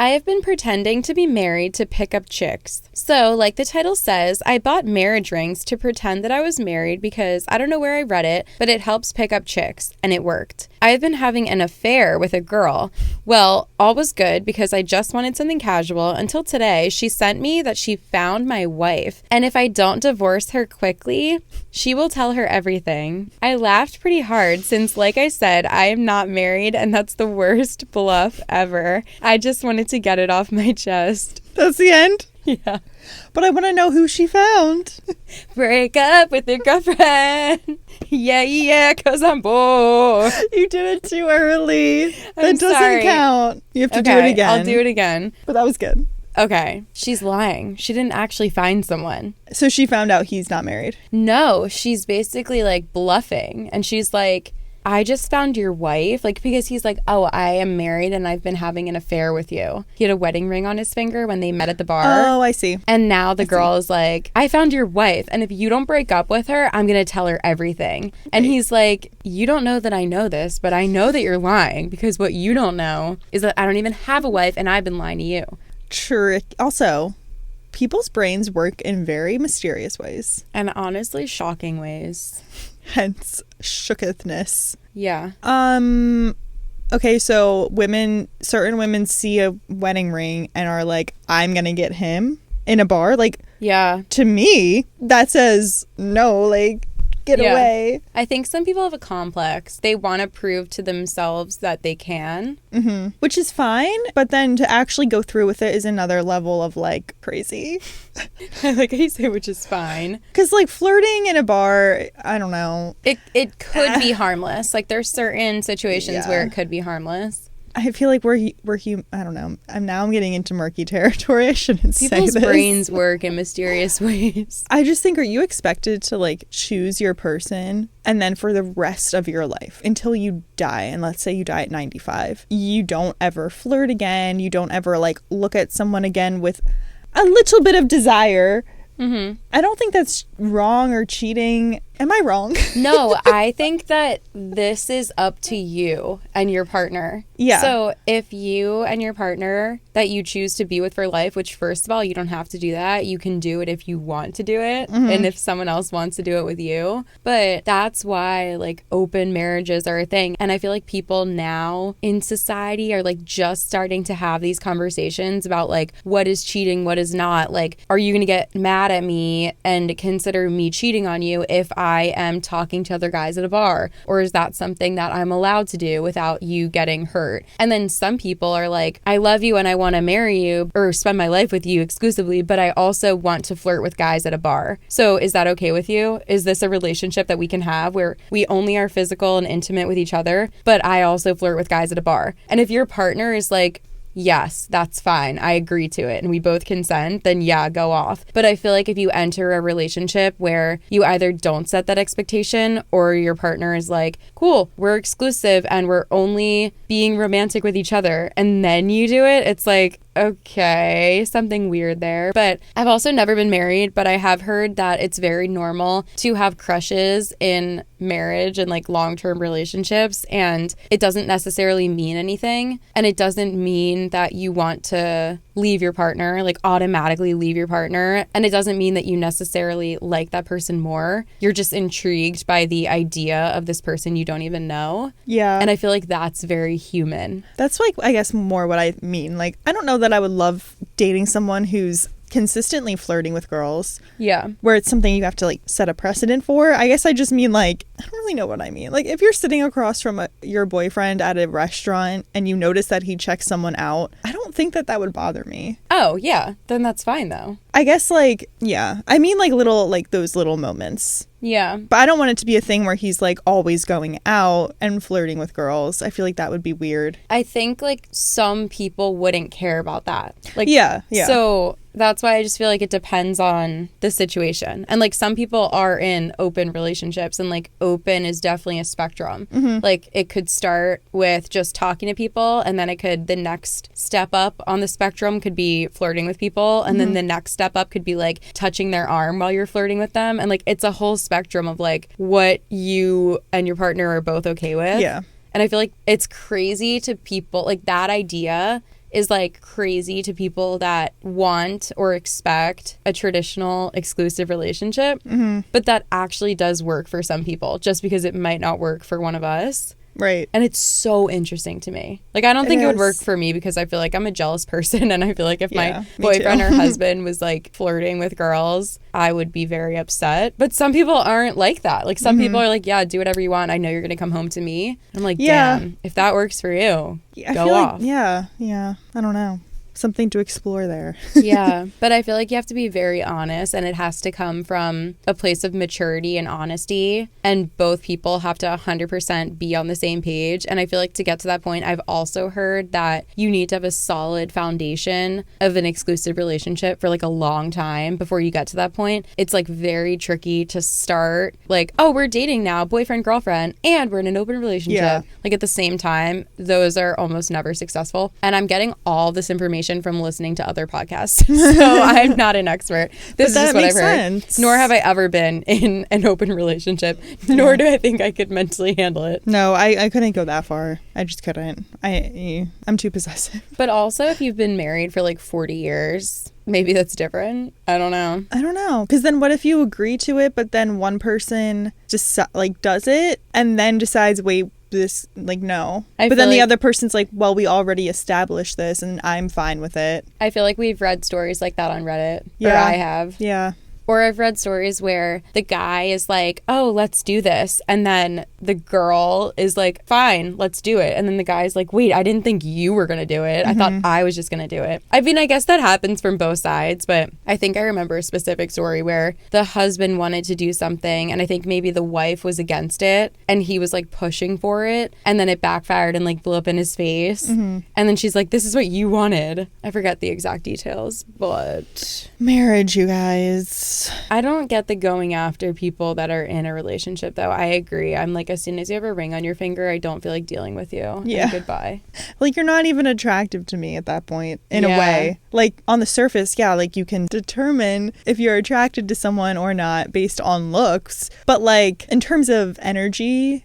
I have been pretending to be married to pick up chicks. So, like the title says, I bought marriage rings to pretend that I was married because I don't know where I read it, but it helps pick up chicks, and it worked. I have been having an affair with a girl. Well, all was good because I just wanted something casual until today she sent me that she found my wife, and if I don't divorce her quickly, she will tell her everything. I laughed pretty hard since, like I said, I am not married, and that's the worst bluff ever. I just wanted to get it off my chest. That's the end? Yeah. But I want to know who she found. Break up with your girlfriend. Yeah, 'cause I'm bored. You did it too early. That doesn't sorry. count. You have to do it again. I'll do it again. But that was good. Okay. She's lying. She didn't actually find someone. So she found out he's not married. No, she's basically like bluffing. And she's like, I just found your wife. Like, because he's like, oh, I am married and I've been having an affair with you. He had a wedding ring on his finger when they met at the bar. Oh, I see. And now the girl is like, I found your wife. And if you don't break up with her, I'm going to tell her everything. And he's like, you don't know that I know this, but I know that you're lying because what you don't know is that I don't even have a wife and I've been lying to you. Trick. Also, people's brains work in very mysterious ways. And honestly, shocking ways. Hence, shookethness. Yeah. Okay, so certain women see a wedding ring and are like, I'm gonna get him in a bar. Like, yeah. To me, that says no, like, get away. I think some people have a complex. They want to prove to themselves that they can. Mm-hmm. Which is fine, but then to actually go through with it is another level of, like, crazy. I like how you say which is fine. Because, like, flirting in a bar, I don't know. It could be harmless. Like, there's certain situations where it could be harmless. I feel like we're I don't know. I'm getting into murky territory. I shouldn't say this. People's brains work in mysterious ways. I just think, are you expected to, like, choose your person and then for the rest of your life until you die, and let's say you die at 95, you don't ever flirt again, you don't ever, like, look at someone again with a little bit of desire? Mm-hmm. I don't think that's wrong or cheating. Am I wrong? No, I think that this is up to you and your partner. Yeah. So if you and your partner that you choose to be with for life, which first of all, you don't have to do that. You can do it if you want to do it. Mm-hmm. And if someone else wants to do it with you. But that's why, like, open marriages are a thing. And I feel like people now in society are, like, just starting to have these conversations about, like, what is cheating, what is not. Like, are you going to get mad at me and consider me cheating on you if I am talking to other guys at a bar? Or is that something that I'm allowed to do without you getting hurt? And then some people are like, I love you and I want to marry you or spend my life with you exclusively, but I also want to flirt with guys at a bar. So is that okay with you? Is this a relationship that we can have where we only are physical and intimate with each other, but I also flirt with guys at a bar? And if your partner is like, yes, that's fine, I agree to it, and we both consent, then yeah, go off. But I feel like if you enter a relationship where you either don't set that expectation or your partner is like, cool, we're exclusive and we're only being romantic with each other, and then you do it, it's like, okay, something weird there. But I've also never been married, but I have heard that it's very normal to have crushes in marriage and, like, long-term relationships, and it doesn't necessarily mean anything, and it doesn't mean that you want to leave your partner, like, automatically leave your partner, and it doesn't mean that you necessarily like that person more. You're just intrigued by the idea of this person you don't even know. Yeah. And I feel like that's very human. That's, like, I guess more what I mean. Like, I don't know that I would love dating someone who's consistently flirting with girls. Yeah. Where it's something you have to, like, set a precedent for. I guess I just mean, like, I don't really know what I mean. Like, if you're sitting across from your boyfriend at a restaurant and you notice that he checks someone out, I don't think that would bother me. Oh, yeah. Then that's fine, though. I guess, like, yeah. I mean, like, little, like, those little moments. Yeah. But I don't want it to be a thing where he's, like, always going out and flirting with girls. I feel like that would be weird. I think, like, some people wouldn't care about that. Like, yeah. So that's why I just feel like it depends on the situation. And, like, some people are in open relationships, and, like, open is definitely a spectrum. Mm-hmm. Like, it could start with just talking to people, and then the next step up on the spectrum could be flirting with people, and then the next step up could be, like, touching their arm while you're flirting with them. And, like, it's a whole spectrum of, like, what you and your partner are both okay with. Yeah. And I feel like it's crazy to people, like, that idea is like crazy to people that want or expect a traditional exclusive relationship, but that actually does work for some people just because it might not work for one of us. Right. And it's so interesting to me. Like, I don't think it would work for me because I feel like I'm a jealous person. And I feel like if my boyfriend or husband was like flirting with girls, I would be very upset. But some people aren't like that. Like, some people are like, yeah, do whatever you want. I know you're going to come home to me. And I'm like, damn, if that works for you, go off. Like, I don't know. Something to explore there. Yeah, but I feel like you have to be very honest, and it has to come from a place of maturity and honesty, and both people have to 100% be on the same page. And I feel like to get to that point, I've also heard that you need to have a solid foundation of an exclusive relationship for like a long time before you get to that point. It's like very tricky to start like, oh, we're dating now, boyfriend, girlfriend, and we're in an open relationship. Like at the same time. Those are almost never successful. And I'm getting all this information from listening to other podcasts. So I'm not an expert. This is just what I've heard. Nor have I ever been in an open relationship, nor do I think I could mentally handle it. No, I couldn't go that far. I just couldn't. I'm too possessive. But also, if you've been married for like 40 years, maybe that's different. I don't know. Because then what if you agree to it, but then one person just like does it and then decides, wait, this, like, no. But then the other person's like, well, we already established this and I'm fine with it. I feel like we've read stories like that on Reddit. Or I have. Yeah. Or I've read stories where the guy is like, oh, let's do this. And then the girl is like, fine, let's do it. And then the guy's like, wait, I didn't think you were going to do it. I thought I was just going to do it. I mean, I guess that happens from both sides. But I think I remember a specific story where the husband wanted to do something. And I think maybe the wife was against it. And he was like pushing for it. And then it backfired and like blew up in his face. And then she's like, this is what you wanted. I forget the exact details, but... Marriage, you guys. I don't get the going after people that are in a relationship, though. I agree. I'm like, as soon as you have a ring on your finger, I don't feel like dealing with you. Yeah. And goodbye. Like, you're not even attractive to me at that point, in a way. Like, on the surface, like, you can determine if you're attracted to someone or not based on looks. But, like, in terms of energy